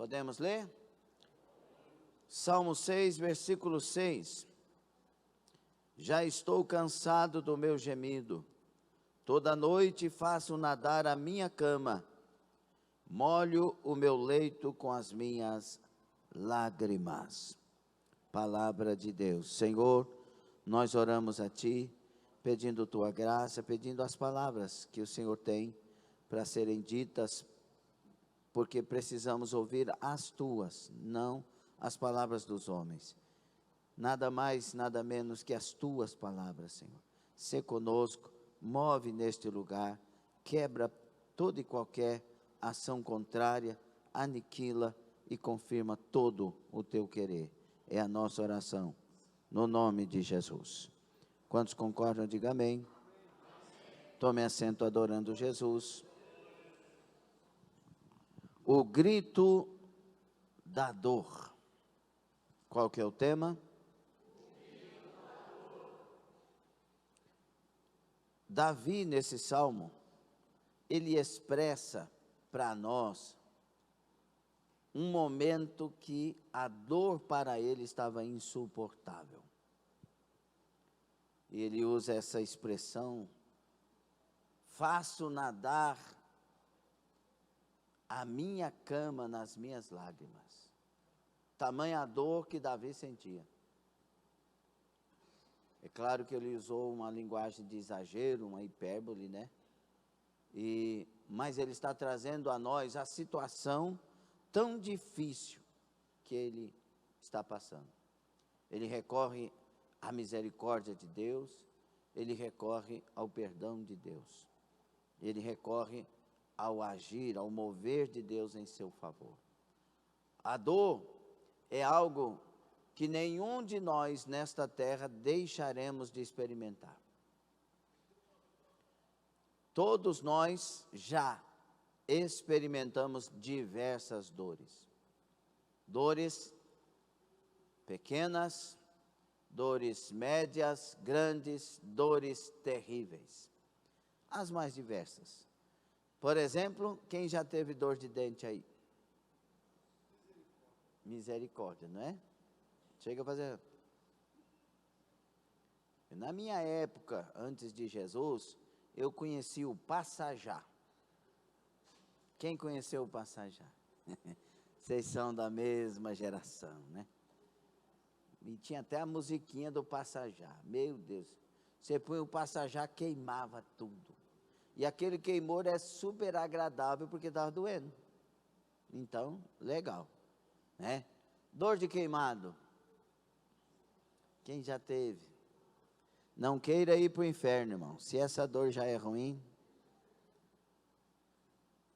Podemos ler? Salmo 6, versículo 6. Já estou cansado do meu gemido, toda noite faço nadar a minha cama, molho o meu leito com as minhas lágrimas. Palavra de Deus. Senhor, nós oramos a Ti, pedindo Tua graça, pedindo as palavras que o Senhor tem para serem ditas, porque precisamos ouvir as Tuas, não as palavras dos homens. Nada mais, nada menos que as Tuas palavras, Senhor. Sê conosco, move neste lugar, quebra toda e qualquer ação contrária, aniquila e confirma todo o Teu querer. É a nossa oração, no nome de Jesus. Quantos concordam, diga amém. Tome assento adorando Jesus. O grito da dor. Qual que é o tema? Davi, nesse salmo, ele expressa para nós um momento que a dor para ele estava insuportável. E ele usa essa expressão: faço nadar a minha cama nas minhas lágrimas. Tamanha a dor que Davi sentia. É claro que ele usou uma linguagem de exagero, uma hipérbole, né? Mas ele está trazendo a nós a situação tão difícil que ele está passando. Ele recorre à misericórdia de Deus, ele recorre ao perdão de Deus, ele recorre ao agir, ao mover de Deus em seu favor. A dor é algo que nenhum de nós nesta terra deixaremos de experimentar. Todos nós já experimentamos diversas dores. Dores pequenas, dores médias, grandes, dores terríveis. As mais diversas. Por exemplo, quem já teve dor de dente aí? Misericórdia, não é? Chega a fazer. Na minha época, antes de Jesus, eu conheci o Passajá. Quem conheceu o Passajá? Vocês são da mesma geração, né? E tinha até a musiquinha do Passajá. Meu Deus, você põe o Passajá, queimava tudo. E aquele queimor é super agradável porque estava doendo. Então, legal, né? Dor de queimado. Quem já teve? Não queira ir para o inferno, irmão. Se essa dor já é ruim.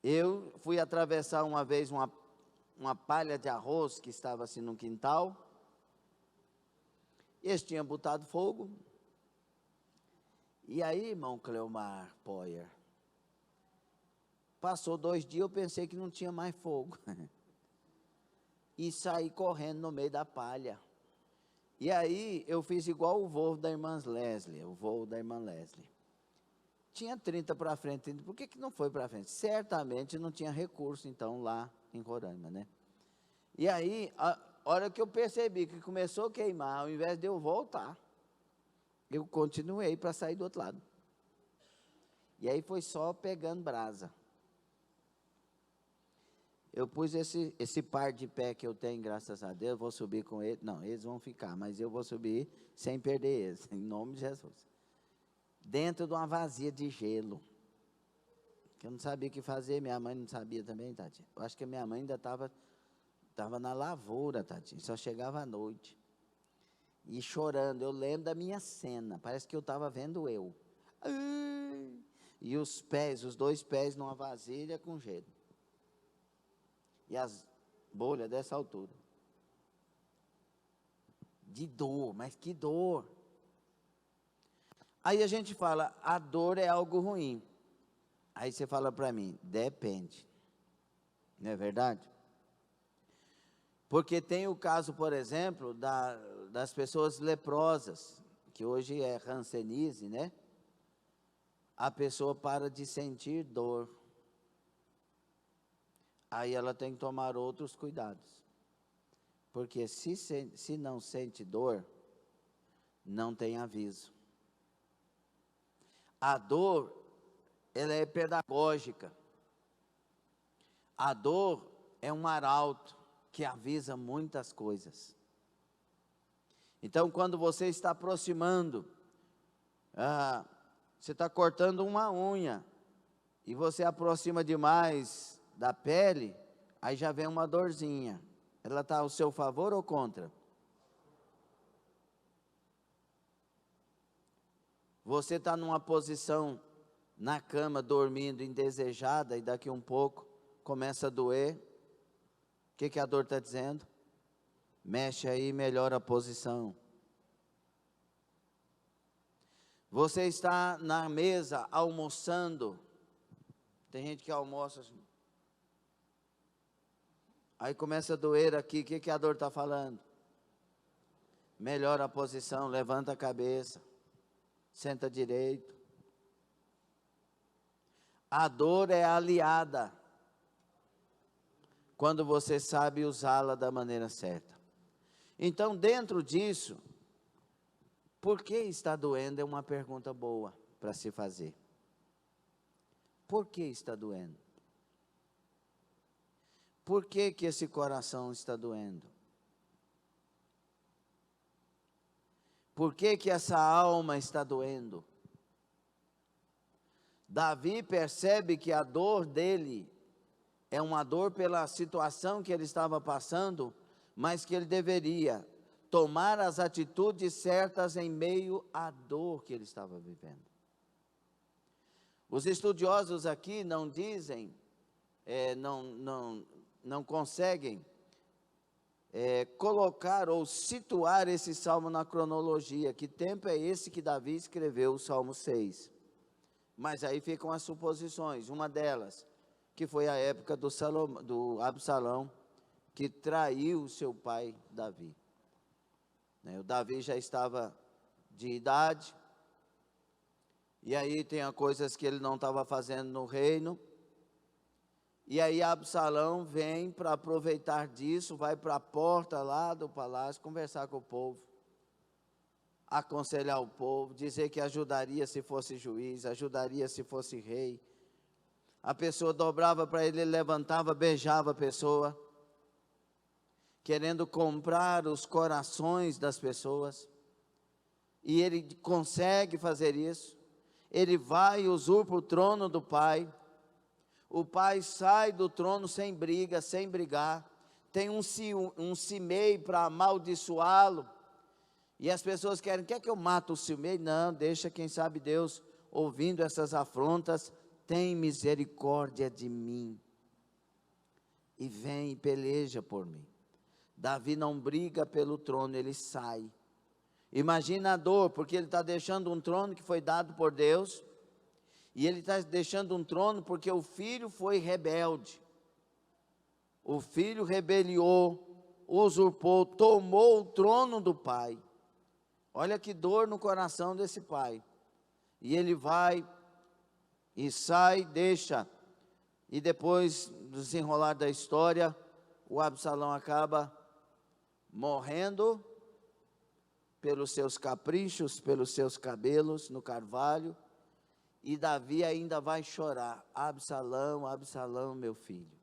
Eu fui atravessar uma vez uma palha de arroz que estava assim no quintal. Eles tinham botado fogo. E aí, irmão Cleomar Poyer, passou 2 dias, eu pensei que não tinha mais fogo. E saí correndo no meio da palha. E aí, eu fiz igual o voo da irmã Leslie, Tinha 30 para frente, por que não foi para frente? Certamente não tinha recurso, então, lá em Roraima, né? E aí, a hora que eu percebi que começou a queimar, ao invés de eu voltar, eu continuei para sair do outro lado. E aí foi só pegando brasa. Eu pus esse par de pé que eu tenho, graças a Deus, vou subir com ele. Não, eles vão ficar, mas eu vou subir sem perder eles, em nome de Jesus. Dentro de uma vazia de gelo. Que eu não sabia o que fazer, minha mãe não sabia também, Tati. Eu acho que a minha mãe ainda estava na lavoura, Tati, só chegava à noite. E chorando, eu lembro da minha cena, parece que eu estava vendo eu. E os 2 pés numa vasilha com gelo. E as bolhas dessa altura. De dor, mas que dor. Aí a gente fala, a dor é algo ruim. Aí você fala para mim, depende. Não é verdade? Porque tem o caso, por exemplo, das pessoas leprosas, que hoje é hanseníase, né? A pessoa para de sentir dor. aí ela tem que tomar outros cuidados. Porque se não sente dor, não tem aviso. A dor, ela é pedagógica. A dor é um arauto que avisa muitas coisas. Então, quando você está aproximando, você está cortando uma unha, e você aproxima demais da pele, aí já vem uma dorzinha. Ela está ao seu favor ou contra? Você está numa posição na cama, dormindo, indesejada, e daqui um pouco começa a doer. O que a dor está dizendo? Mexe aí, melhora a posição. Você está na mesa almoçando. Tem gente que almoça assim. Aí começa a doer aqui. O que a dor está falando? Melhora a posição, levanta a cabeça. Senta direito. A dor é aliada quando você sabe usá-la da maneira certa. Então, dentro disso, por que está doendo é uma pergunta boa para se fazer. Por que está doendo? Por que esse coração está doendo? Por que essa alma está doendo? Davi percebe que a dor dele é uma dor pela situação que ele estava passando, mas que ele deveria tomar as atitudes certas em meio à dor que ele estava vivendo. Os estudiosos aqui não dizem, não conseguem colocar ou situar esse salmo na cronologia. Que tempo é esse que Davi escreveu o Salmo 6? Mas aí ficam as suposições. Uma delas, que foi a época do Absalão, que traiu seu pai Davi. O Davi já estava de idade, e aí tem coisas que ele não estava fazendo no reino, e aí Absalão vem para aproveitar disso, vai para a porta lá do palácio, conversar com o povo, aconselhar o povo, dizer que ajudaria se fosse juiz, ajudaria se fosse rei. A pessoa dobrava para ele, ele levantava, beijava a pessoa, querendo comprar os corações das pessoas, e ele consegue fazer isso. Ele vai e usurpa o trono do pai. O pai sai do trono sem briga, sem brigar. Tem um Simei para amaldiçoá-lo. E as pessoas quer que eu mate o Simei? Não, deixa, quem sabe Deus, ouvindo essas afrontas, tem misericórdia de mim. E vem e peleja por mim. Davi não briga pelo trono, ele sai. Imagina a dor, porque ele está deixando um trono que foi dado por Deus, e ele está deixando um trono porque o filho foi rebelde. O filho rebeliou, usurpou, tomou o trono do pai. Olha que dor no coração desse pai. E ele vai e sai, deixa, e depois do desenrolar da história, o Absalão acaba morrendo pelos seus caprichos, pelos seus cabelos no carvalho, e Davi ainda vai chorar: Absalão, Absalão, meu filho,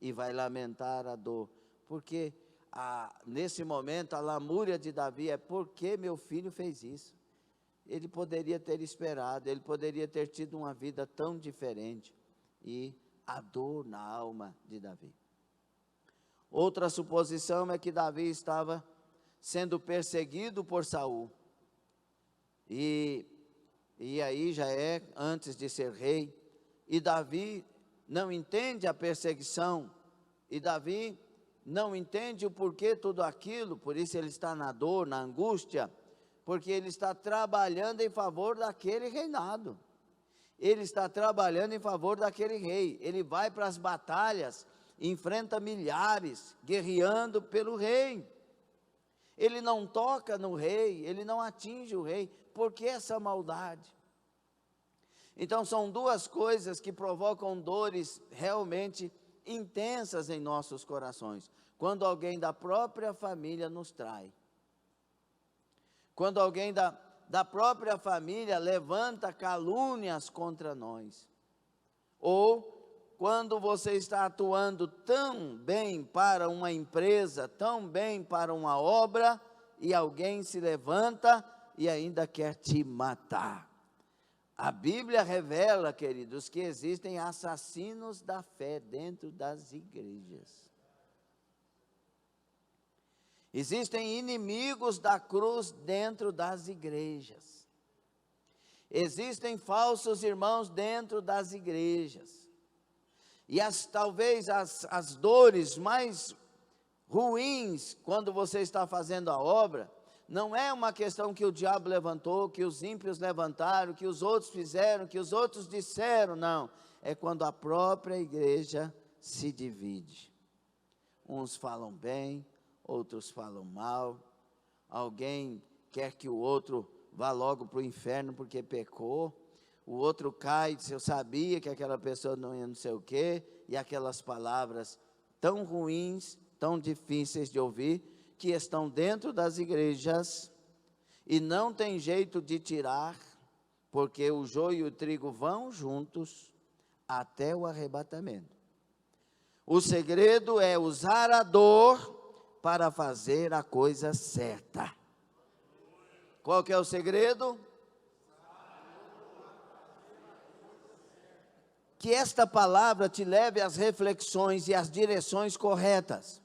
e vai lamentar a dor, porque nesse momento a lamúria de Davi é: por que meu filho fez isso? Ele poderia ter esperado, ele poderia ter tido uma vida tão diferente. E a dor na alma de Davi. Outra suposição é que Davi estava sendo perseguido por Saul, e aí já é antes de ser rei, e Davi não entende a perseguição, e Davi não entende o porquê tudo aquilo, por isso ele está na dor, na angústia, porque ele está trabalhando em favor daquele reinado, ele está trabalhando em favor daquele rei, ele vai para as batalhas, enfrenta milhares, guerreando pelo rei. Ele não toca no rei, ele não atinge o rei. Por que essa maldade? Então são duas coisas que provocam dores realmente intensas em nossos corações. Quando alguém da própria família nos trai. Quando alguém da própria família levanta calúnias contra nós. Ou quando você está atuando tão bem para uma empresa, tão bem para uma obra, e alguém se levanta e ainda quer te matar. A Bíblia revela, queridos, que existem assassinos da fé dentro das igrejas. Existem inimigos da cruz dentro das igrejas. Existem falsos irmãos dentro das igrejas. E talvez as dores mais ruins, quando você está fazendo a obra, não é uma questão que o diabo levantou, que os ímpios levantaram, que os outros fizeram, que os outros disseram, não. É quando a própria igreja se divide. Uns falam bem, outros falam mal. Alguém quer que o outro vá logo para o inferno porque pecou. O outro cai e diz, eu sabia que aquela pessoa não ia não sei o quê. E aquelas palavras tão ruins, tão difíceis de ouvir, que estão dentro das igrejas e não tem jeito de tirar, porque o joio e o trigo vão juntos até o arrebatamento. O segredo é usar a dor para fazer a coisa certa. Qual que é o segredo? Que esta palavra te leve às reflexões e às direções corretas.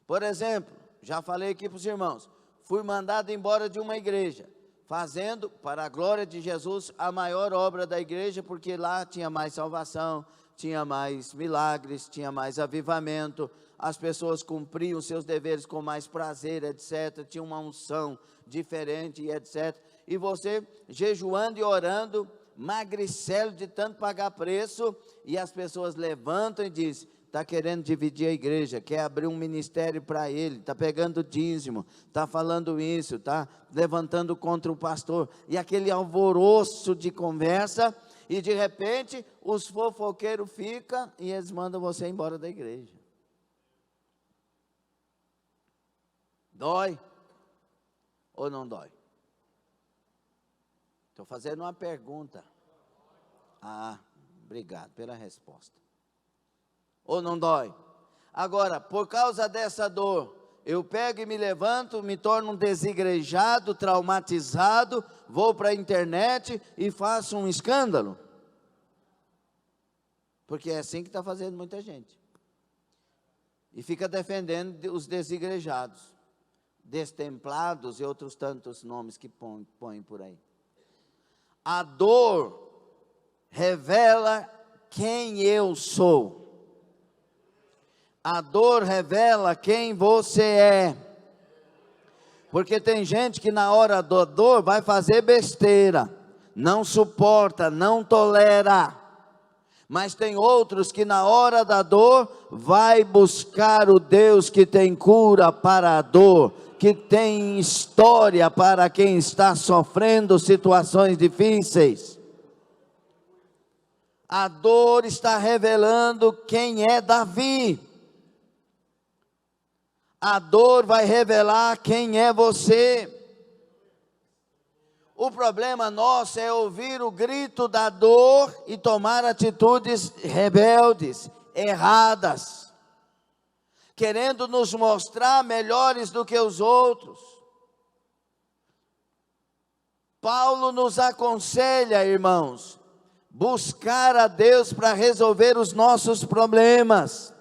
Por exemplo, já falei aqui para os irmãos, fui mandado embora de uma igreja, fazendo, para a glória de Jesus, a maior obra da igreja, porque lá tinha mais salvação, tinha mais milagres, tinha mais avivamento, as pessoas cumpriam seus deveres com mais prazer, etc., tinha uma unção diferente, etc., e você jejuando e orando, magricelo de tanto pagar preço, e as pessoas levantam e dizem, está querendo dividir a igreja, quer abrir um ministério para ele, está pegando dízimo, está falando isso, está levantando contra o pastor, e aquele alvoroço de conversa, e de repente, os fofoqueiros ficam, e eles mandam você embora da igreja. Dói? Ou não dói? Estou fazendo uma pergunta. Ah, obrigado pela resposta. Ou não dói? Agora, por causa dessa dor, eu pego e me levanto, me torno um desigrejado, traumatizado, vou para a internet e faço um escândalo. Porque é assim que está fazendo muita gente. E fica defendendo os desigrejados, destemplados e outros tantos nomes que põem por aí. A dor revela quem eu sou. A dor revela quem você é. Porque tem gente que na hora da dor vai fazer besteira, não suporta, não tolera. Mas tem outros que na hora da dor vai buscar o Deus que tem cura para a dor, que tem história para quem está sofrendo situações difíceis. A dor está revelando quem é Davi. A dor vai revelar quem é você. O problema nosso é ouvir o grito da dor e tomar atitudes rebeldes, erradas, querendo nos mostrar melhores do que os outros. Paulo nos aconselha, irmãos, buscar a Deus para resolver os nossos problemas.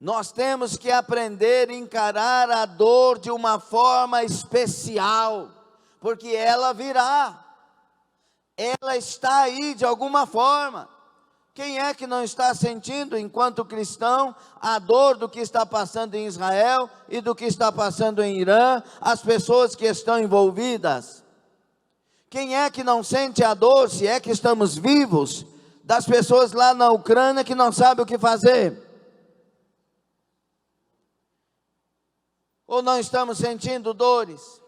Nós temos que aprender a encarar a dor de uma forma especial, porque ela virá, ela está aí de alguma forma. Quem é que não está sentindo, enquanto cristão, a dor do que está passando em Israel e do que está passando em Irã, as pessoas que estão envolvidas? Quem é que não sente a dor, se é que estamos vivos, das pessoas lá na Ucrânia que não sabem o que fazer? Ou não estamos sentindo dores?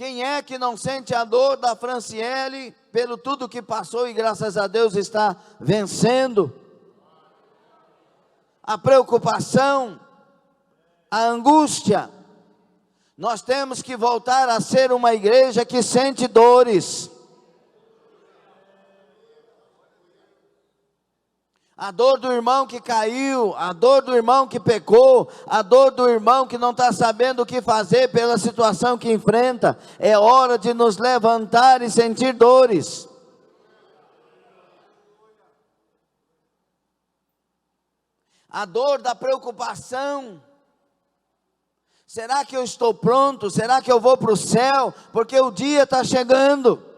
Quem é que não sente a dor da Franciele pelo tudo que passou e graças a Deus está vencendo? A preocupação, a angústia. Nós temos que voltar a ser uma igreja que sente dores. A dor do irmão que caiu, a dor do irmão que pecou, a dor do irmão que não está sabendo o que fazer pela situação que enfrenta. É hora de nos levantar e sentir dores. A dor da preocupação. Será que eu estou pronto? Será que eu vou para o céu? Porque o dia está chegando.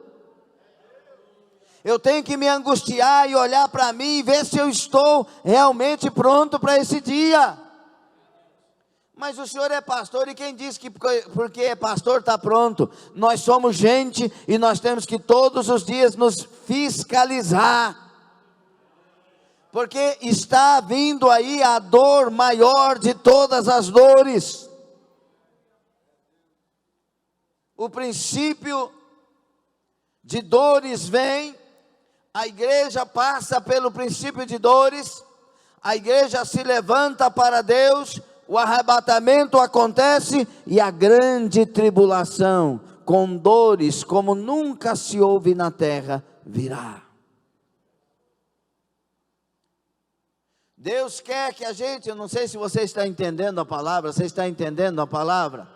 Eu tenho que me angustiar e olhar para mim e ver se eu estou realmente pronto para esse dia. Mas o senhor é pastor e quem diz que porque é pastor está pronto? Nós somos gente e nós temos que todos os dias nos fiscalizar. Porque está vindo aí a dor maior de todas as dores. O princípio de dores vem. A igreja passa pelo princípio de dores, a igreja se levanta para Deus, o arrebatamento acontece e a grande tribulação, com dores como nunca se houve na terra, virá. Deus quer que a gente, eu não sei se você está entendendo a palavra, você está entendendo a palavra?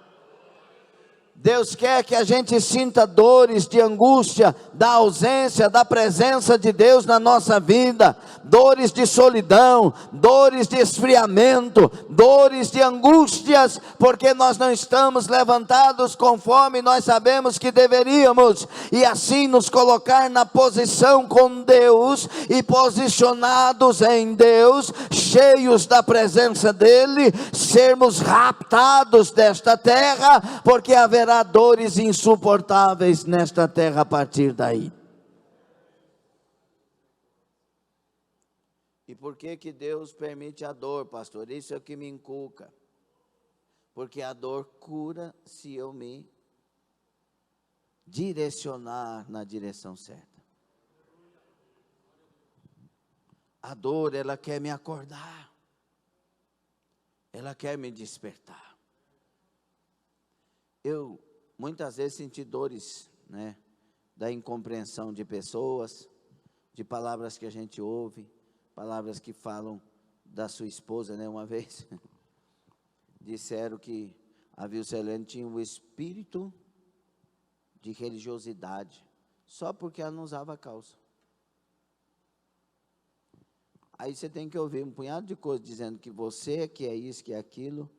Deus quer que a gente sinta dores de angústia, da ausência, da presença de Deus na nossa vida, dores de solidão, dores de esfriamento, dores de angústias, porque nós não estamos levantados conforme nós sabemos que deveríamos, e assim nos colocar na posição com Deus, e posicionados em Deus, cheios da presença dEle, sermos raptados desta terra, porque haverá dores insuportáveis nesta terra a partir daí. E por que Deus permite a dor, pastor? Isso é o que me inculca. Porque a dor cura se eu me direcionar na direção certa. A dor, ela quer me acordar. Ela quer me despertar. Eu muitas vezes senti dores, da incompreensão de pessoas, de palavras que a gente ouve, palavras que falam da sua esposa, uma vez, disseram que a Vilcelene tinha um espírito de religiosidade, só porque ela não usava calça. Aí você tem que ouvir um punhado de coisas dizendo que você que é isso, que é aquilo.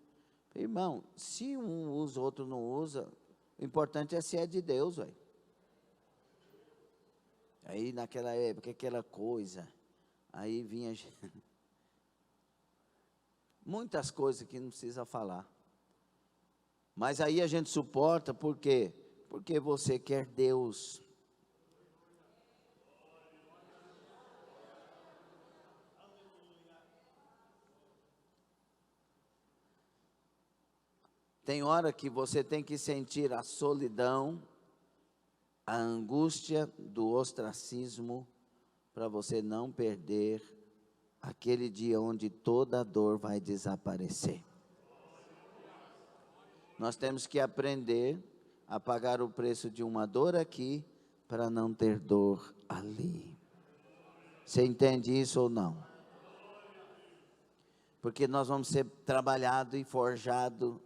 Irmão, se um usa, o outro não usa, o importante é se é de Deus, velho. Aí naquela época, aquela coisa, aí vinha muitas coisas que não precisa falar. Mas aí a gente suporta, por quê? Porque você quer Deus. Tem hora que você tem que sentir a solidão, a angústia do ostracismo, para você não perder aquele dia onde toda a dor vai desaparecer. Nós temos que aprender a pagar o preço de uma dor aqui, para não ter dor ali. Você entende isso ou não? Porque nós vamos ser trabalhado e forjado,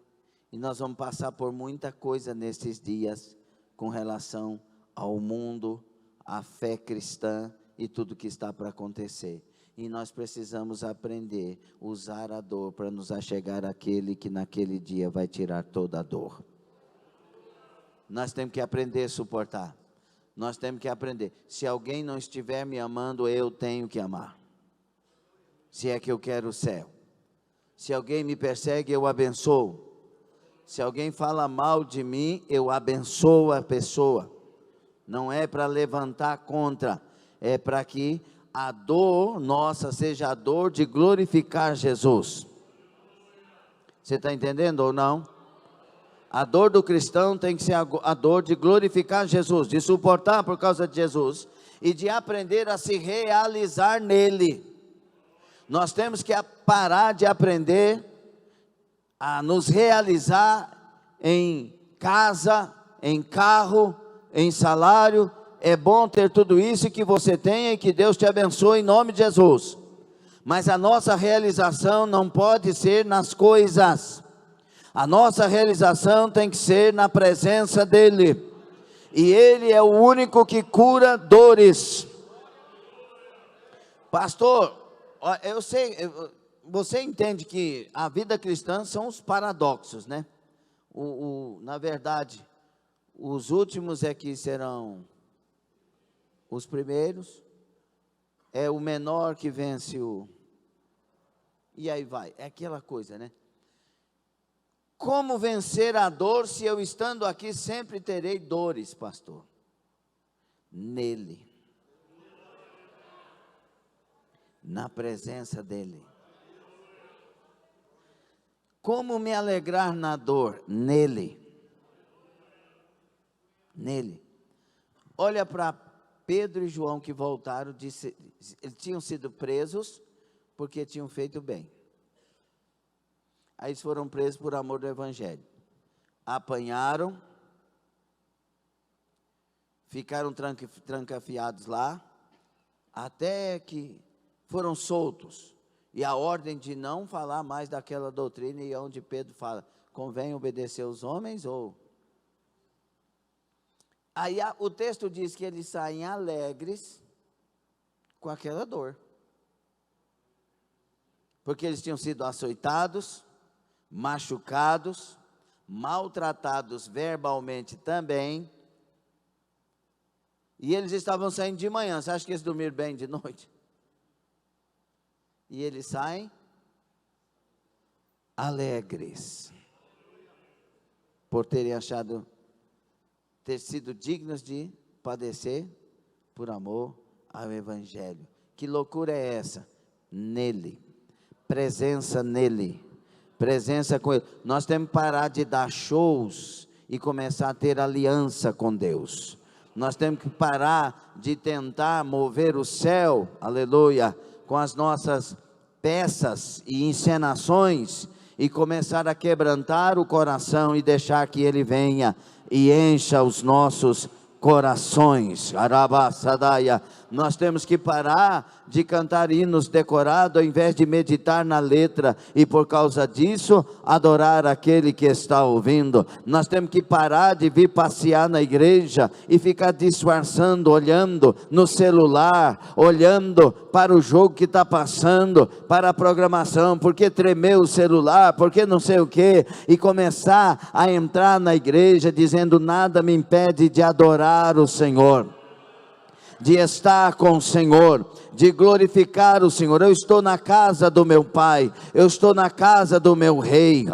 e nós vamos passar por muita coisa nesses dias, com relação ao mundo, à fé cristã e tudo que está para acontecer. E nós precisamos aprender a usar a dor para nos achegar àquele que naquele dia vai tirar toda a dor. Nós temos que aprender a suportar. Nós temos que aprender. Se alguém não estiver me amando, eu tenho que amar. Se é que eu quero o céu. Se alguém me persegue, eu abençoo. Se alguém fala mal de mim, eu abençoo a pessoa. Não é para levantar contra, é para que a dor nossa seja a dor de glorificar Jesus. Você está entendendo ou não? A dor do cristão tem que ser a dor de glorificar Jesus, de suportar por causa de Jesus e de aprender a se realizar nele. Nós temos que parar de aprender a nos realizar em casa, em carro, em salário. É bom ter tudo isso que você tenha e que Deus te abençoe em nome de Jesus. Mas a nossa realização não pode ser nas coisas. A nossa realização tem que ser na presença dEle. E Ele é o único que cura dores. Pastor, eu sei, você entende que a vida cristã são os paradoxos, né? Na verdade, os últimos é que serão os primeiros. É o menor que vence o... E aí vai, é aquela coisa, né? Como vencer a dor se eu estando aqui sempre terei dores, pastor? Nele. Na presença dEle. Como me alegrar na dor? Nele. Nele. Olha para Pedro e João que voltaram, eles tinham sido presos porque tinham feito bem. Aí eles foram presos por amor do Evangelho. Apanharam, ficaram trancafiados lá, até que foram soltos. E a ordem de não falar mais daquela doutrina, e onde Pedro fala, convém obedecer aos homens ou... Aí o texto diz que eles saem alegres com aquela dor. Porque eles tinham sido açoitados, machucados, maltratados verbalmente também. E eles estavam saindo de manhã. Você acha que eles dormiram bem de noite? E eles saem alegres, por terem achado, ter sido dignos de padecer por amor ao Evangelho. Que loucura é essa? Nele, presença nele, presença com Ele. Nós temos que parar de dar shows e começar a ter aliança com Deus. Nós temos que parar de tentar mover o céu, aleluia, com as nossas peças e encenações, e começar a quebrantar o coração e deixar que Ele venha e encha os nossos corações. Arabasadaia. Nós temos que parar de cantar hinos decorados ao invés de meditar na letra e por causa disso adorar aquele que está ouvindo. Nós temos que parar de vir passear na igreja e ficar disfarçando, olhando no celular, olhando para o jogo que está passando, para a programação, porque tremeu o celular, porque não sei o que, e começar a entrar na igreja dizendo nada me impede de adorar o Senhor, de estar com o Senhor, de glorificar o Senhor. Eu estou na casa do meu Pai, eu estou na casa do meu Rei.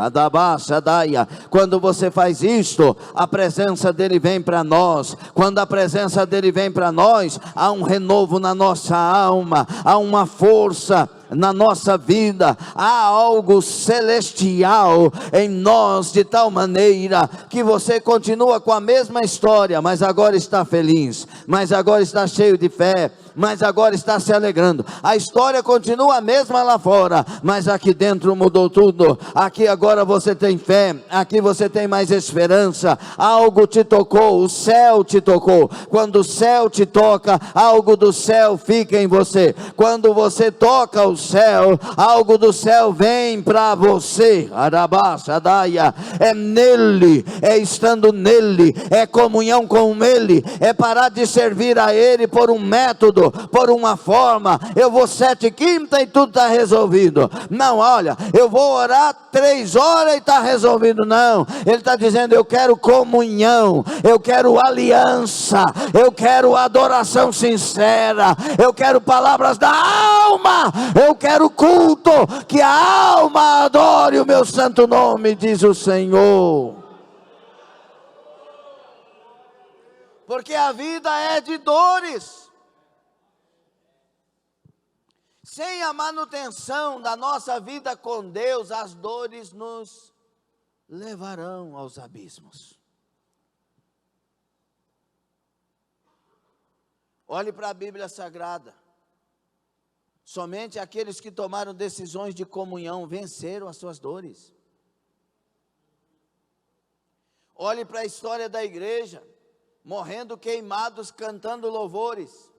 Quando você faz isto, a presença dEle vem para nós. Quando a presença dEle vem para nós, há um renovo na nossa alma, há uma força na nossa vida, há algo celestial em nós, de tal maneira que você continua com a mesma história, mas agora está feliz, mas agora está cheio de fé, mas agora está se alegrando. A história continua a mesma lá fora, mas aqui dentro mudou tudo. Aqui agora você tem fé, aqui você tem mais esperança. Algo te tocou, o céu te tocou. Quando o céu te toca, algo do céu fica em você. Quando você toca o céu, algo do céu vem para você. Arabashadaia. É nele, é estando nele, é comunhão com ele, é parar de servir a ele por um método, por uma forma. Eu vou 7h15 e tudo está resolvido. Não, olha, eu vou orar 3 horas e está resolvido. Não, ele está dizendo, eu quero comunhão, eu quero aliança, eu quero adoração sincera, eu quero palavras da alma, eu quero culto, que a alma adore o meu santo nome, diz o Senhor. Porque a vida é de dores. Sem a manutenção da nossa vida com Deus, as dores nos levarão aos abismos. Olhe para a Bíblia Sagrada. Somente aqueles que tomaram decisões de comunhão venceram as suas dores. Olhe para a história da igreja, morrendo queimados, cantando louvores.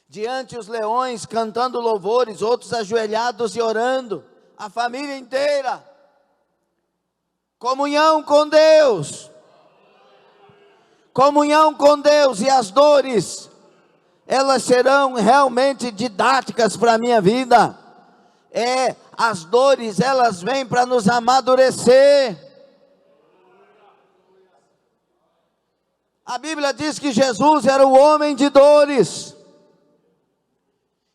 Diante os leões, cantando louvores, outros ajoelhados e orando, a família inteira. Comunhão com Deus. Comunhão com Deus, e as dores, elas serão realmente didáticas para a minha vida. As dores, elas vêm para nos amadurecer. A Bíblia diz que Jesus era o homem de dores.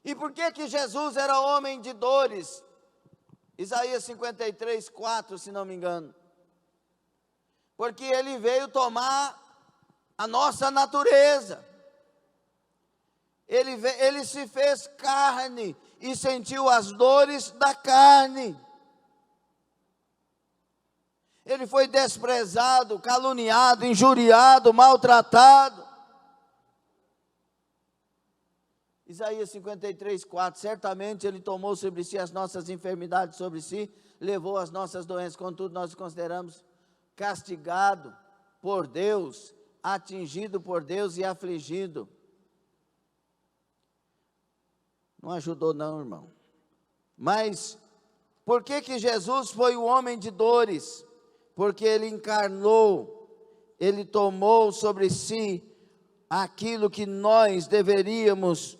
E por que Jesus era homem de dores? Isaías 53, 4, se não me engano. Porque ele veio tomar a nossa natureza. Ele se fez carne e sentiu as dores da carne. Ele foi desprezado, caluniado, injuriado, maltratado. Isaías 53, 4, certamente ele tomou sobre si as nossas enfermidades, sobre si, levou as nossas doenças, contudo nós o consideramos castigado por Deus, atingido por Deus e afligido. Não ajudou não, irmão. Mas, por que Jesus foi o homem de dores? Porque ele encarnou, ele tomou sobre si aquilo que nós deveríamos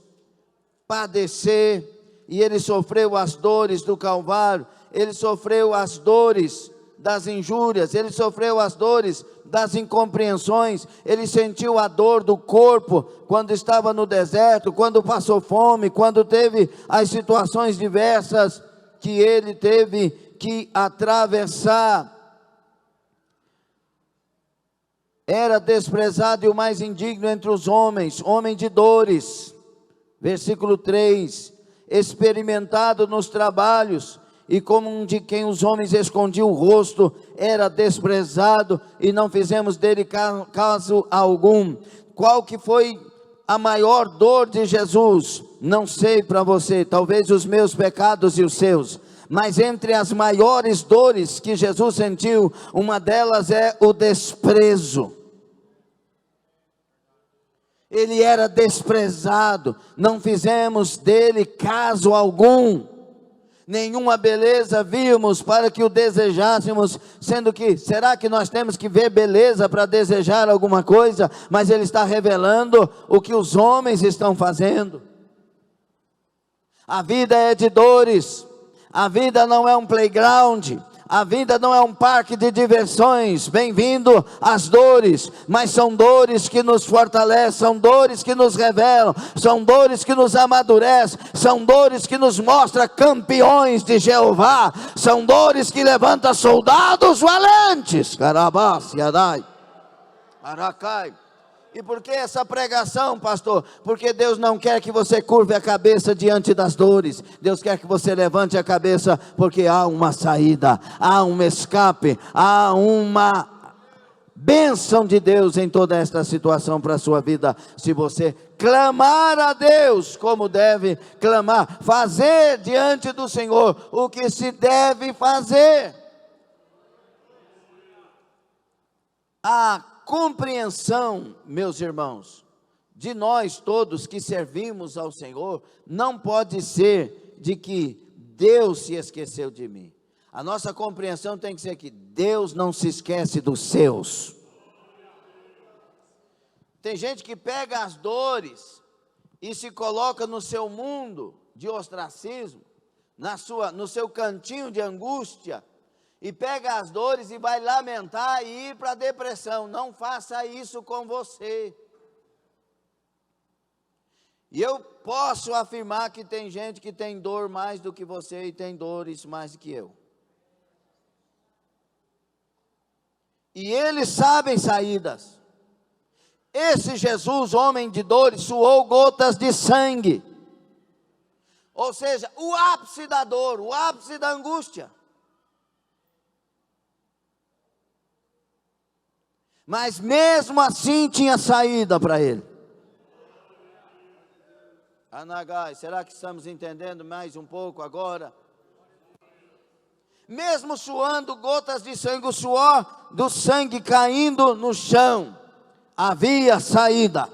padecer, e ele sofreu as dores do Calvário, ele sofreu as dores das injúrias, ele sofreu as dores das incompreensões, ele sentiu a dor do corpo quando estava no deserto, quando passou fome, quando teve as situações diversas que ele teve que atravessar. Era desprezado e o mais indigno entre os homens, homem de dores. Versículo 3, experimentado nos trabalhos, e como um de quem os homens escondiam o rosto, era desprezado, e não fizemos dele caso algum. Qual que foi a maior dor de Jesus? Não sei para você, talvez os meus pecados e os seus. Mas entre as maiores dores que Jesus sentiu, uma delas é o desprezo. Ele era desprezado, não fizemos dele caso algum. Nenhuma beleza vimos para que o desejássemos, sendo que, será que nós temos que ver beleza para desejar alguma coisa? Mas ele está revelando o que os homens estão fazendo. A vida é de dores, a vida não é um playground, a vida não é um parque de diversões. Bem-vindo às dores, mas são dores que nos fortalecem, são dores que nos revelam, são dores que nos amadurecem, são dores que nos mostram campeões de Jeová, são dores que levantam soldados valentes. Carabás, Yadai, Aracai. E por que essa pregação, pastor? Porque Deus não quer que você curve a cabeça diante das dores. Deus quer que você levante a cabeça, porque há uma saída, há um escape, há uma bênção de Deus em toda esta situação para a sua vida. Se você clamar a Deus como deve clamar, fazer diante do Senhor o que se deve fazer. A compreensão, meus irmãos, de nós todos que servimos ao Senhor, não pode ser de que Deus se esqueceu de mim. A nossa compreensão tem que ser que Deus não se esquece dos seus. Tem gente que pega as dores e se coloca no seu mundo de ostracismo, no seu cantinho de angústia, e pega as dores e vai lamentar e ir para a depressão. Não faça isso com você. E eu posso afirmar que tem gente que tem dor mais do que você e tem dores mais do que eu. E eles sabem saídas. Esse Jesus, homem de dores, suou gotas de sangue. Ou seja, o ápice da dor, o ápice da angústia. Mas mesmo assim tinha saída para ele. Anagai, será que estamos entendendo mais um pouco agora? Mesmo suando gotas de sangue, o suor do sangue caindo no chão, havia saída.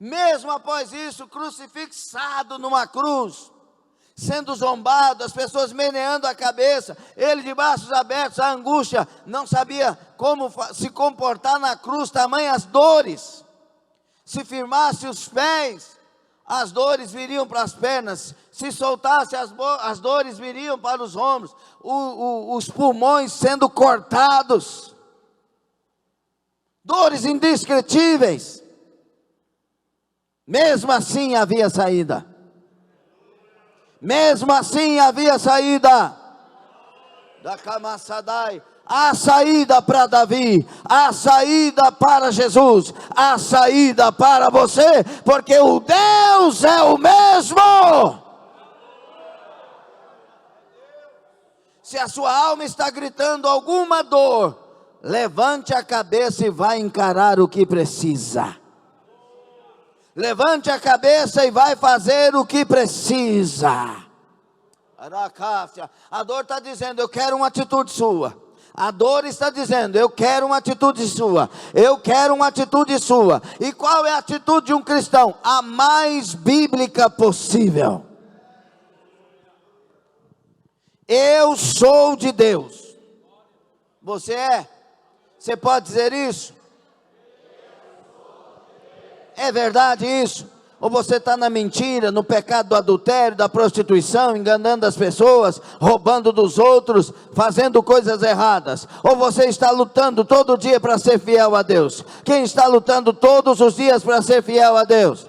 Mesmo após isso, crucifixado numa cruz, sendo zombado, as pessoas meneando a cabeça, ele de braços abertos, a angústia, não sabia como se comportar na cruz, tamanhas dores. Se firmasse os pés, as dores viriam para as pernas. Se soltasse, as dores viriam para os ombros. Os pulmões sendo cortados. Dores indescritíveis. Mesmo assim havia saída. Mesmo assim havia saída. Da Kamassadai. Há saída para Davi, há saída para Jesus, há saída para você, porque o Deus é o mesmo. Se a sua alma está gritando alguma dor, levante a cabeça e vai encarar o que precisa. Levante a cabeça e vai fazer o que precisa. A dor está dizendo, eu quero uma atitude sua. A dor está dizendo, eu quero uma atitude sua, eu quero uma atitude sua. E qual é a atitude de um cristão? A mais bíblica possível. Eu sou de Deus. Você é? Você pode dizer isso? É verdade isso? Ou você está na mentira, no pecado do adultério, da prostituição, enganando as pessoas, roubando dos outros, fazendo coisas erradas? Ou você está lutando todo dia para ser fiel a Deus? Quem está lutando todos os dias para ser fiel a Deus?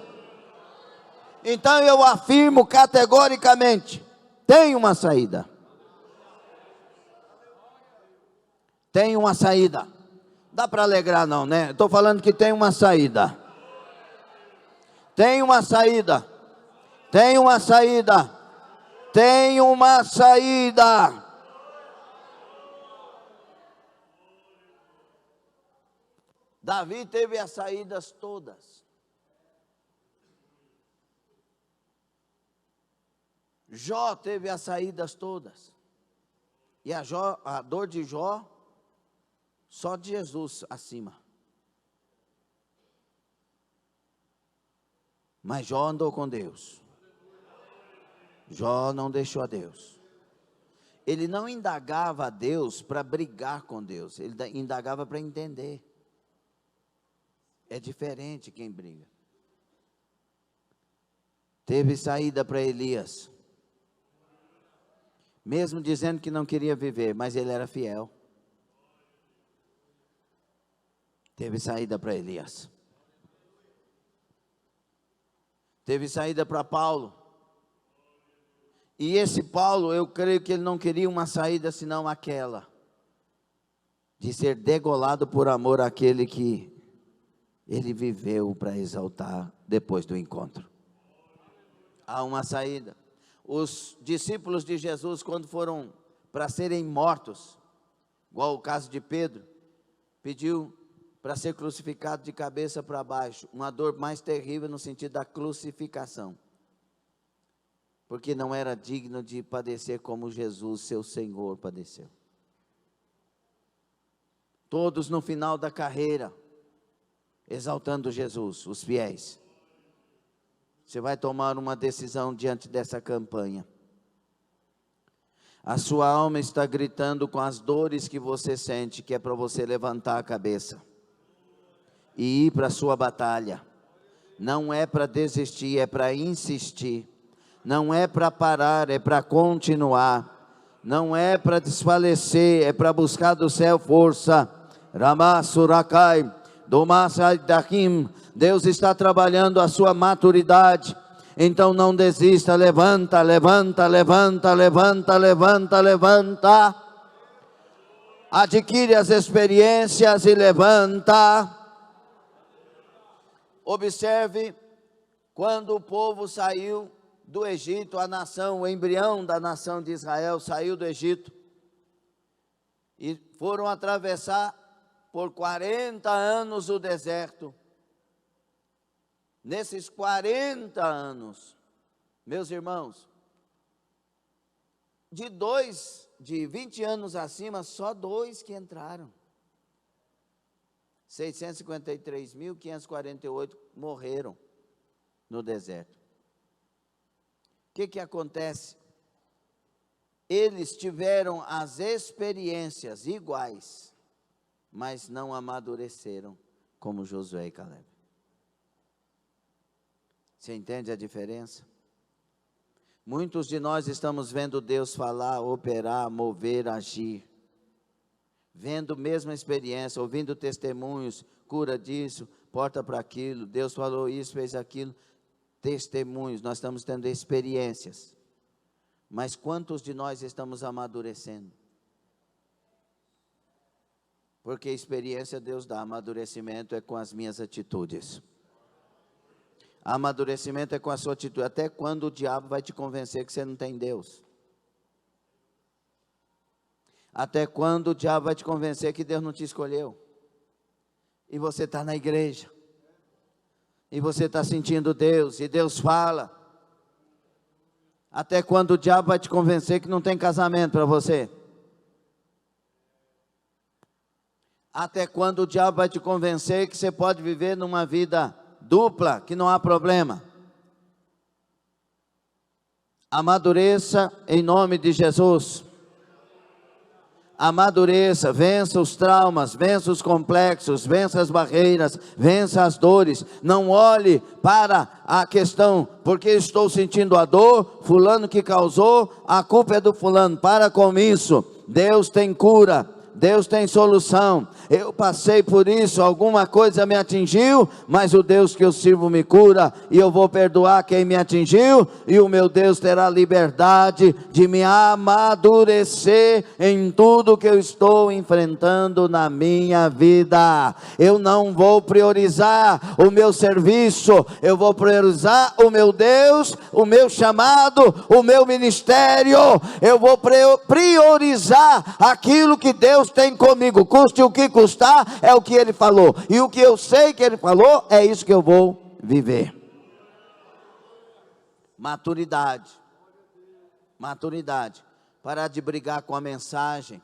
Então eu afirmo categoricamente, tem uma saída. Tem uma saída. Dá para alegrar não, né? Estou falando que tem uma saída. Tem uma saída, tem uma saída, tem uma saída. Davi teve as saídas todas. Jó teve as saídas todas. E a dor de Jó, só de Jesus acima. Mas Jó andou com Deus. Jó não deixou a Deus. Ele não indagava a Deus para brigar com Deus. Ele indagava para entender. É diferente quem briga. Teve saída para Elias. Mesmo dizendo que não queria viver, mas ele era fiel. Teve saída para Elias. Teve saída para Paulo. E esse Paulo, eu creio que ele não queria uma saída senão aquela. De ser degolado por amor àquele que ele viveu para exaltar depois do encontro. Há uma saída. Os discípulos de Jesus, quando foram para serem mortos, igual o caso de Pedro, pediu para ser crucificado de cabeça para baixo, uma dor mais terrível no sentido da crucificação, porque não era digno de padecer como Jesus, seu Senhor, padeceu. Todos no final da carreira, exaltando Jesus, os fiéis. Você vai tomar uma decisão diante dessa campanha. A sua alma está gritando com as dores que você sente, que é para você levantar a cabeça e ir para a sua batalha. Não é para desistir, é para insistir. Não é para parar, é para continuar. Não é para desfalecer, é para buscar do céu força. Ramá Surakai, Domasai Dakim. Deus está trabalhando a sua maturidade. Então não desista, levanta, levanta, levanta, levanta, levanta, levanta. Adquire as experiências e levanta. Observe, quando o povo saiu do Egito, a nação, o embrião da nação de Israel saiu do Egito e foram atravessar por 40 anos o deserto. Nesses 40 anos, meus irmãos, de 20 anos acima, só 2 que entraram. 653.548 morreram no deserto. O que acontece? Eles tiveram as experiências iguais, mas não amadureceram como Josué e Caleb. Você entende a diferença? Muitos de nós estamos vendo Deus falar, operar, mover, agir. Vendo a mesma experiência, ouvindo testemunhos, cura disso, porta para aquilo, Deus falou isso, fez aquilo. Testemunhos, nós estamos tendo experiências. Mas quantos de nós estamos amadurecendo? Porque experiência Deus dá, amadurecimento é com as minhas atitudes. Amadurecimento é com a sua atitude. Até quando o diabo vai te convencer que você não tem Deus? Até quando o diabo vai te convencer que Deus não te escolheu? E você está na igreja. E você está sentindo Deus. E Deus fala. Até quando o diabo vai te convencer que não tem casamento para você? Até quando o diabo vai te convencer que você pode viver numa vida dupla, que não há problema? Amadureça em nome de Jesus. Amadureça, vença os traumas, vença os complexos, vença as barreiras, vença as dores. Não olhe para a questão, porque estou sentindo a dor, fulano que causou, a culpa é do fulano. Para com isso. Deus tem cura, Deus tem solução. Eu passei por isso, alguma coisa me atingiu, mas o Deus que eu sirvo me cura, e eu vou perdoar quem me atingiu, e o meu Deus terá liberdade de me amadurecer em tudo que eu estou enfrentando na minha vida. Eu não vou priorizar o meu serviço, eu vou priorizar o meu Deus, o meu chamado, o meu ministério. Eu vou priorizar aquilo que Deus tem comigo, custe o que custar, é o que Ele falou, e o que eu sei que Ele falou, é isso que eu vou viver. Maturidade, parar de brigar com a mensagem,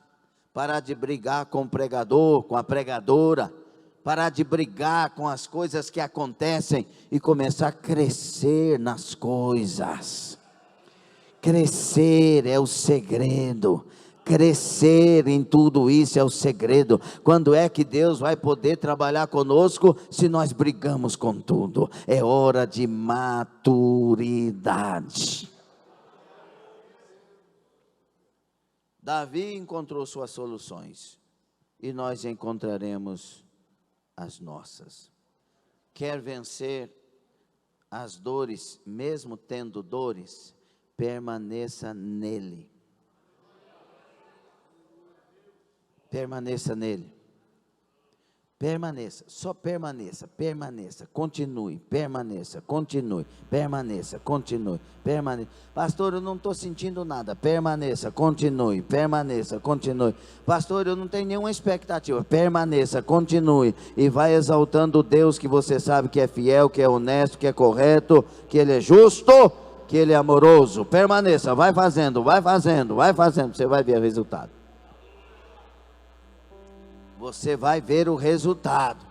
parar de brigar com o pregador, com a pregadora, parar de brigar com as coisas que acontecem, e começar a crescer nas coisas. Crescer é o segredo. Crescer em tudo isso é o segredo. Quando é que Deus vai poder trabalhar conosco se nós brigamos com tudo? É hora de maturidade. Davi encontrou suas soluções, e nós encontraremos as nossas. Quer vencer as dores, mesmo tendo dores? Permaneça nele. Permaneça nele. Permaneça, só permaneça, continue, permaneça. Pastor, eu não estou sentindo nada. Permaneça, continue. Pastor, eu não tenho nenhuma expectativa. Permaneça, continue. E vai exaltando o Deus que você sabe que é fiel, que é honesto, que é correto, que Ele é justo, que Ele é amoroso. Permaneça, vai fazendo, você vai ver o resultado. Você vai ver o resultado.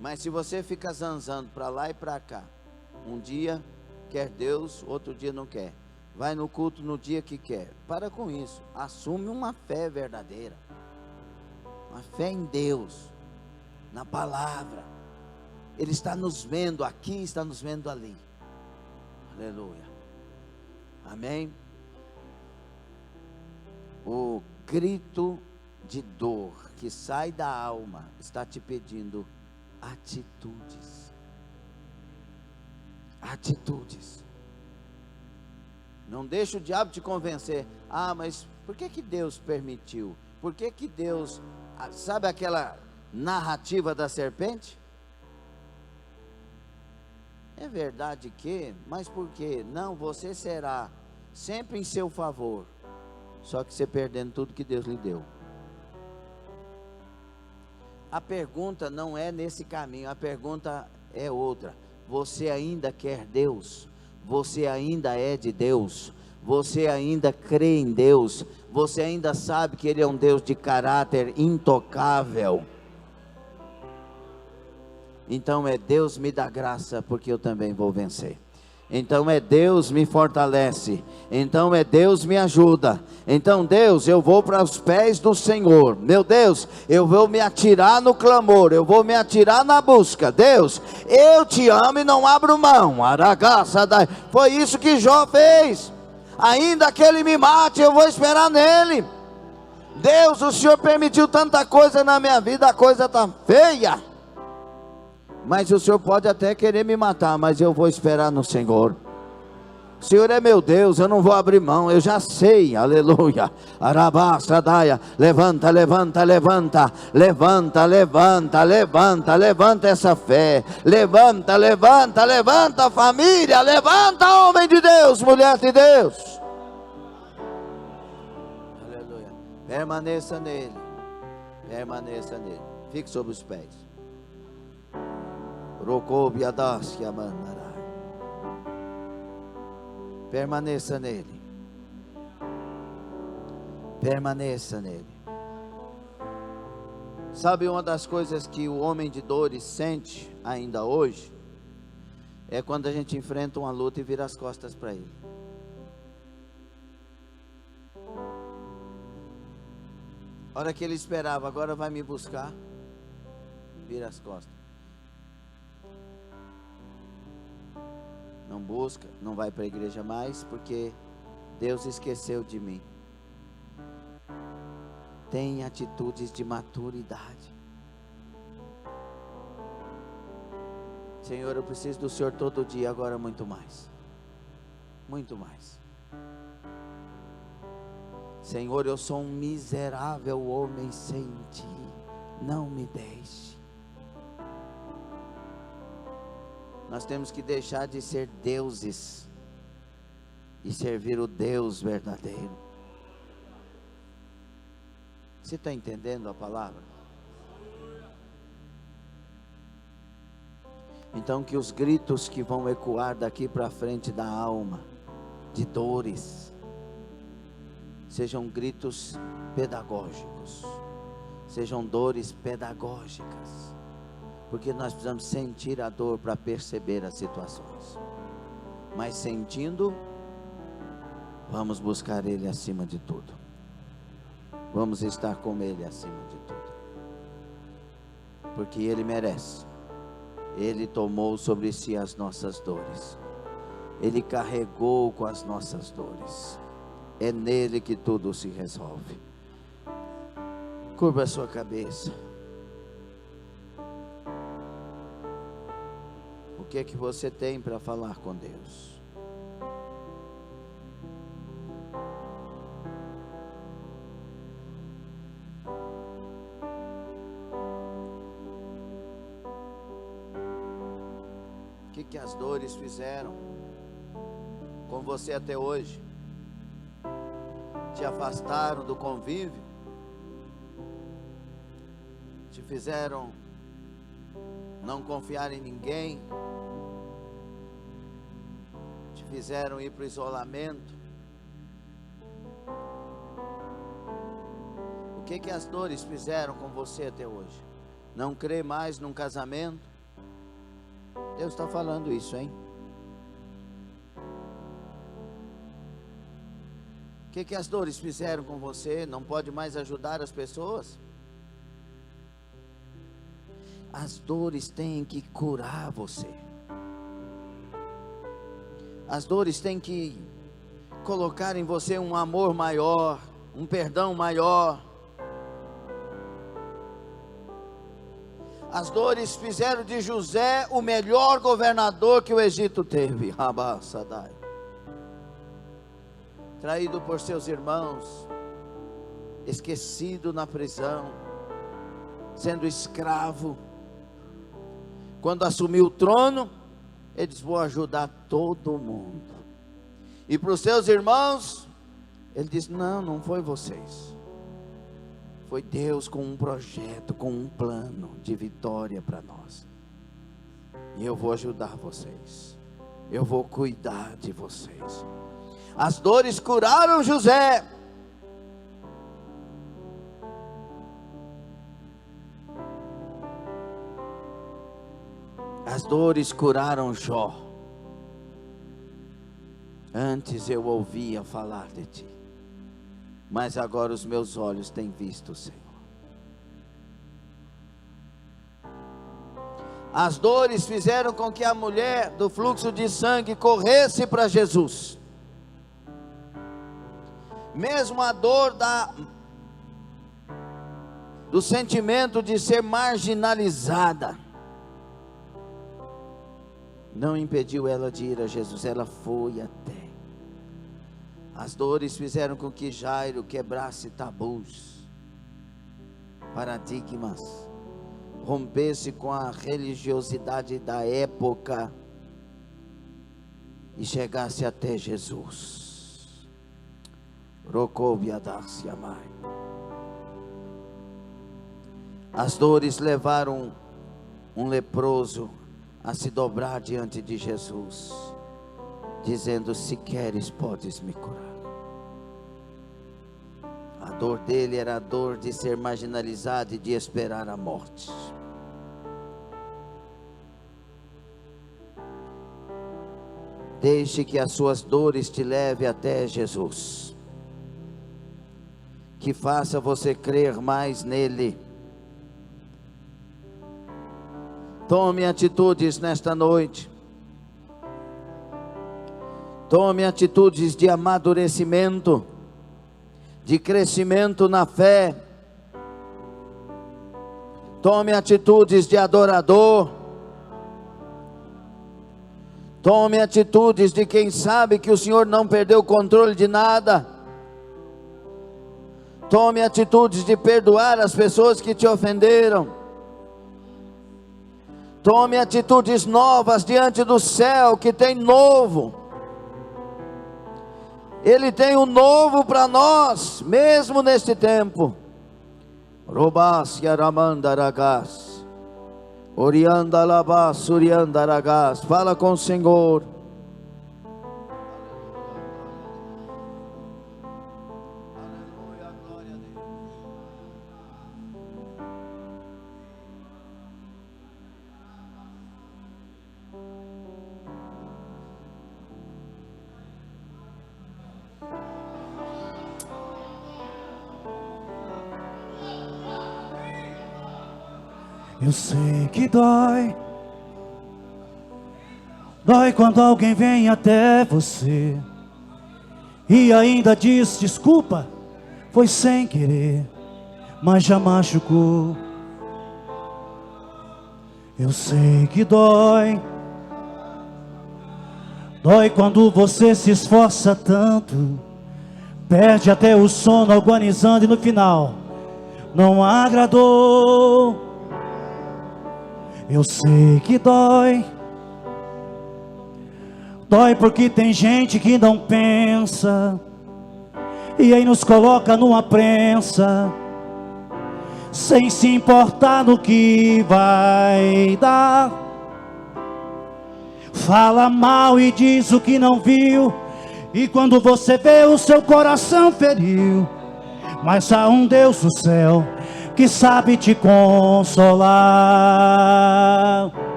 Mas se você fica zanzando para lá e para cá, um dia quer Deus, outro dia não quer, vai no culto no dia que quer, para com isso. Assume uma fé verdadeira, uma fé em Deus, na palavra. Ele está nos vendo aqui, está nos vendo ali. Aleluia. Amém. O grito de dor que sai da alma está te pedindo atitudes. Não deixa o diabo te convencer. Mas por que Deus permitiu? Por que Deus, sabe aquela narrativa da serpente? É verdade que, mas por quê? Não, você será sempre em seu favor. Só que você perdendo tudo que Deus lhe deu. A pergunta não é nesse caminho, a pergunta é outra. Você ainda quer Deus? Você ainda é de Deus? Você ainda crê em Deus? Você ainda sabe que Ele é um Deus de caráter intocável? Então é Deus me dá graça, porque eu também vou vencer. Então é Deus me fortalece, então é Deus me ajuda. Então Deus, eu vou para os pés do Senhor. Meu Deus, eu vou me atirar no clamor, eu vou me atirar na busca. Deus, eu te amo e não abro mão. Foi isso que Jó fez. Ainda que ele me mate, eu vou esperar nele. Deus, o Senhor permitiu tanta coisa na minha vida, a coisa está feia, mas o Senhor pode até querer me matar, mas eu vou esperar no Senhor. O Senhor é meu Deus, eu não vou abrir mão, eu já sei, aleluia. Arabá, Sadaia, levanta, levanta, levanta, levanta, levanta, levanta, levanta essa fé, levanta, levanta, levanta família, levanta homem de Deus, mulher de Deus. Aleluia, permaneça nele, fique sobre os pés. Permaneça nele. Permaneça nele. Sabe, uma das coisas que o homem de dores sente ainda hoje é quando a gente enfrenta uma luta e vira as costas para ele. A hora que ele esperava, agora vai me buscar, vira as costas. Não busca, não vai para a igreja mais, porque Deus esqueceu de mim. Tem atitudes de maturidade. Senhor, eu preciso do Senhor todo dia, agora muito mais. Muito mais. Senhor, eu sou um miserável homem sem Ti, não me deixe. Nós temos que deixar de ser deuses e servir o Deus verdadeiro. Você está entendendo a palavra? Então que os gritos que vão ecoar daqui para frente da alma, de dores, sejam gritos pedagógicos, sejam dores pedagógicas. Porque nós precisamos sentir a dor para perceber as situações. Mas sentindo, vamos buscar Ele acima de tudo. Vamos estar com Ele acima de tudo. Porque Ele merece. Ele tomou sobre si as nossas dores. Ele carregou com as nossas dores. É nele que tudo se resolve. Curva a sua cabeça. O que é que você tem para falar com Deus? O que as dores fizeram com você até hoje? Te afastaram do convívio? Te fizeram não confiar em ninguém? Te fizeram ir para o isolamento? O que as dores fizeram com você até hoje? Não crê mais num casamento? Deus está falando isso, hein? O que as dores fizeram com você? Não pode mais ajudar as pessoas? As dores têm que curar você. As dores têm que colocar em você um amor maior, um perdão maior. As dores fizeram de José o melhor governador que o Egito teve. Rabá, Sadai. Traído por seus irmãos, esquecido na prisão, sendo escravo. Quando assumiu o trono, ele disse: vou ajudar todo mundo. E para os seus irmãos, ele disse: não foi vocês. Foi Deus com um projeto, com um plano de vitória para nós. E eu vou ajudar vocês. Eu vou cuidar de vocês. As dores curaram José. As dores curaram Jó. Antes eu ouvia falar de ti, mas agora os meus olhos têm visto o Senhor. As dores fizeram com que a mulher do fluxo de sangue corresse para Jesus. Mesmo a dor do sentimento de ser marginalizada, não impediu ela de ir a Jesus, ela foi até. As dores fizeram com que Jairo quebrasse tabus, paradigmas, rompesse com a religiosidade da época e chegasse até Jesus. As dores levaram um leproso a se dobrar diante de Jesus, dizendo: se queres, podes me curar. A dor dele era a dor de ser marginalizado e de esperar a morte. Deixe que as suas dores te levem até Jesus, que faça você crer mais nele. Tome atitudes nesta noite. Tome atitudes de amadurecimento, de crescimento na fé. Tome atitudes de adorador. Tome atitudes de quem sabe que o Senhor não perdeu o controle de nada. Tome atitudes de perdoar as pessoas que te ofenderam. Tome atitudes novas diante do céu, que tem novo. Ele tem um novo para nós, mesmo neste tempo. Robas Yaramandaragas, Oriandalabas, Suriandaragas. Fala com o Senhor. Eu sei que dói, dói quando alguém vem até você e ainda diz desculpa, foi sem querer, mas já machucou. Eu sei que dói, dói quando você se esforça tanto, perde até o sono agonizando e no final não agradou. Eu sei que dói, dói porque tem gente que não pensa, e aí nos coloca numa prensa, sem se importar no que vai dar. Fala mal e diz o que não viu, e quando você vê o seu coração feriu. Mas há um Deus do céu que sabe te consolar.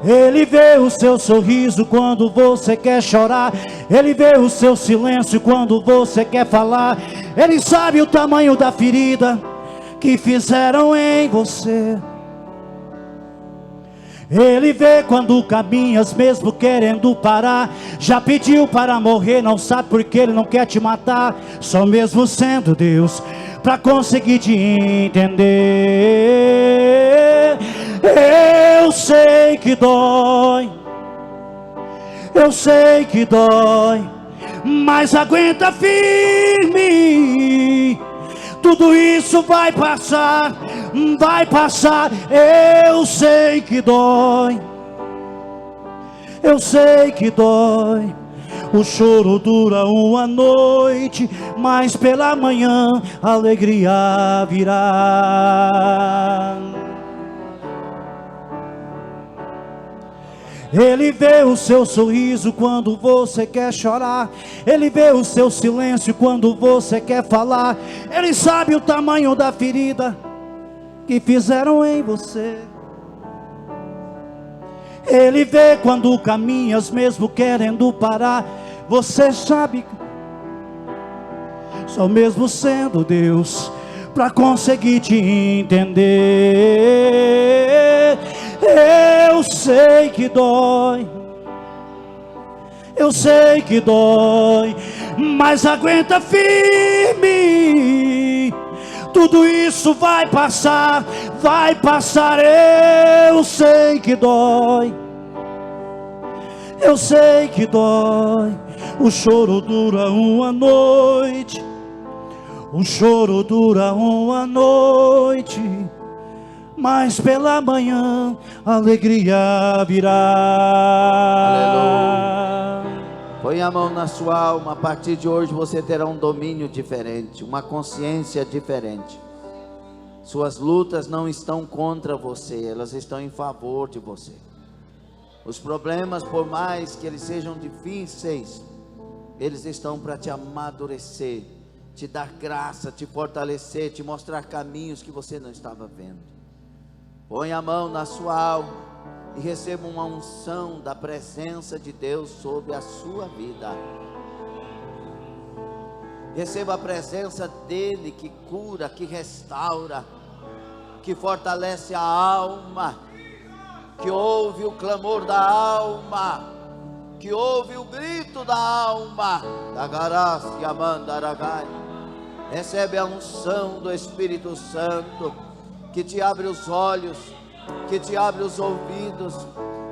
Ele vê o seu sorriso quando você quer chorar. Ele vê o seu silêncio quando você quer falar. Ele sabe o tamanho da ferida que fizeram em você. Ele vê quando caminhas mesmo querendo parar. Já pediu para morrer, não sabe porque ele não quer te matar. Só mesmo sendo Deus para conseguir te entender. Eu sei que dói, eu sei que dói, mas aguenta firme. Tudo isso vai passar, vai passar. Eu sei que dói, eu sei que dói, O choro dura uma noite, mas pela manhã a alegria virá. Ele vê o seu sorriso quando você quer chorar. Ele vê o seu silêncio quando você quer falar. Ele sabe o tamanho da ferida que fizeram em você. Ele vê quando caminhas mesmo querendo parar. Você sabe, só mesmo sendo Deus para conseguir te entender. Eu sei que dói, eu sei que dói, mas aguenta firme. Tudo isso vai passar, eu sei que dói, eu sei que dói. O choro dura uma noite, o choro dura uma noite, mas pela manhã a alegria virá. Aleluia. Põe a mão na sua alma. A partir de hoje você terá um domínio diferente, uma consciência diferente. Suas lutas não estão contra você, elas estão em favor de você. Os problemas, por mais que eles sejam difíceis, eles estão para te amadurecer, te dar graça, te fortalecer, te mostrar caminhos que você não estava vendo. Põe a mão na sua alma e receba uma unção da presença de Deus sobre a sua vida. Receba a presença dele que cura, que restaura, que fortalece a alma, que ouve o clamor da alma, que ouve o grito da alma. Recebe a unção do Espírito Santo, que te abre os olhos, que te abre os ouvidos,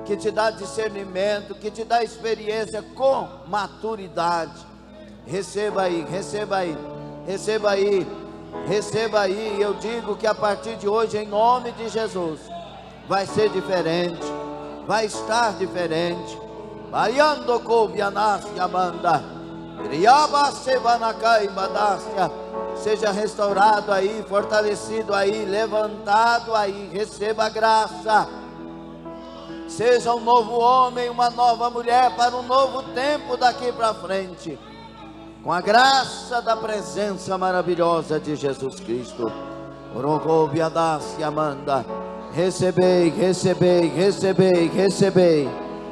que te dá discernimento, que te dá experiência com maturidade. Receba aí, receba aí, receba aí, receba aí. Eu digo que a partir de hoje, em nome de Jesus, vai ser diferente, vai estar diferente. Baiando Kobianasya Amanda, Criaba Sevanakai Badasya. Seja restaurado aí, fortalecido aí, levantado aí, receba graça. Seja um novo homem, uma nova mulher para um novo tempo daqui para frente, com a graça da presença maravilhosa de Jesus Cristo. Recebei, recebei, recebei, recebei,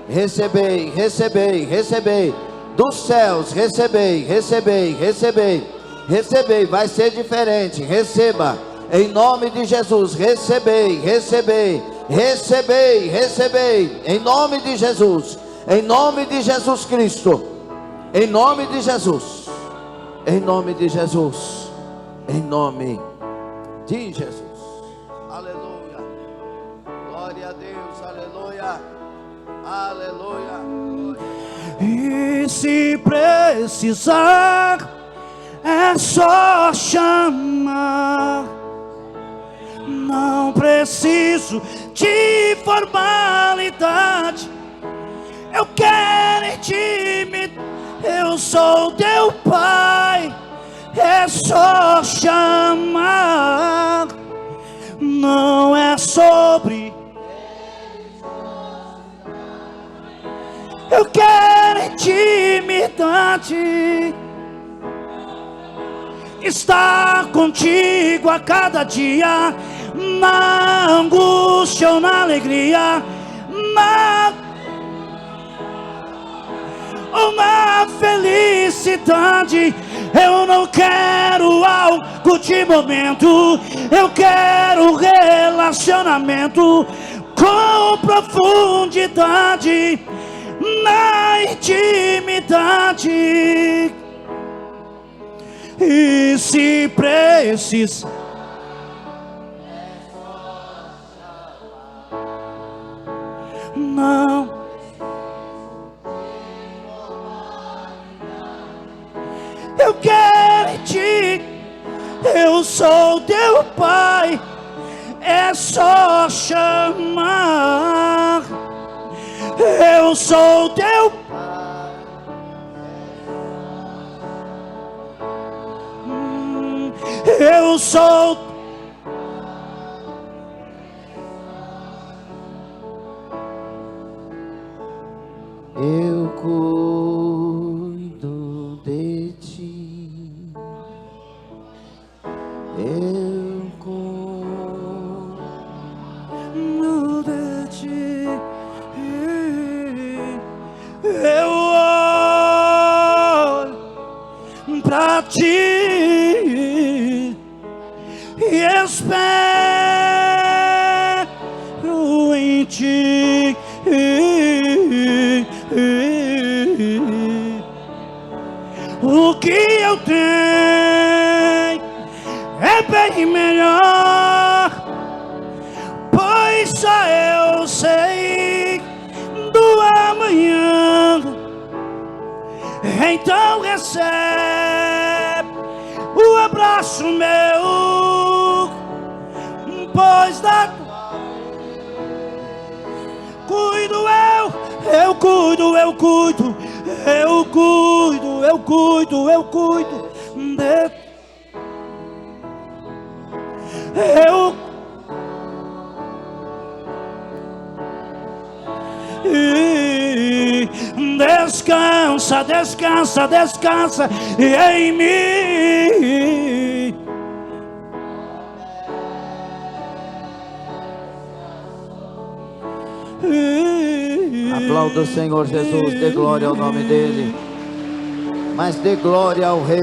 recebei, recebei, recebei, dos céus, recebei, recebei, recebei. Recebei, vai ser diferente. Receba, em nome de Jesus. Recebei, recebei, recebei, recebei, em nome de Jesus, em nome de Jesus Cristo, em nome de Jesus, em nome de Jesus, em nome de Jesus. Aleluia, glória a Deus, aleluia, aleluia. E se precisar, é só chamar. Não preciso de formalidade. Eu quero intimidade. Eu sou teu pai. É só chamar. Não é sobre. Eu quero intimidade. Estar contigo a cada dia, na angústia ou na alegria, ou na felicidade. Eu não quero algo de momento, eu quero relacionamento com profundidade, na intimidade. E se precisar, não, eu quero te, eu sou teu pai. É só chamar. Eu sou teu pai. Eu sou. Eu cuido de ti. Eu cuido De ti. Eu olho pra ti e espero em ti. O que eu tenho é bem melhor, pois só eu sei do amanhã. Então recebe o abraço meu, pois da cuido eu cuido, eu cuido, eu cuido, eu cuido, eu cuido de eu. Descansa, descansa, descansa em mim. Aplauda o Senhor Jesus, dê glória ao nome dele, mas dê glória ao Rei.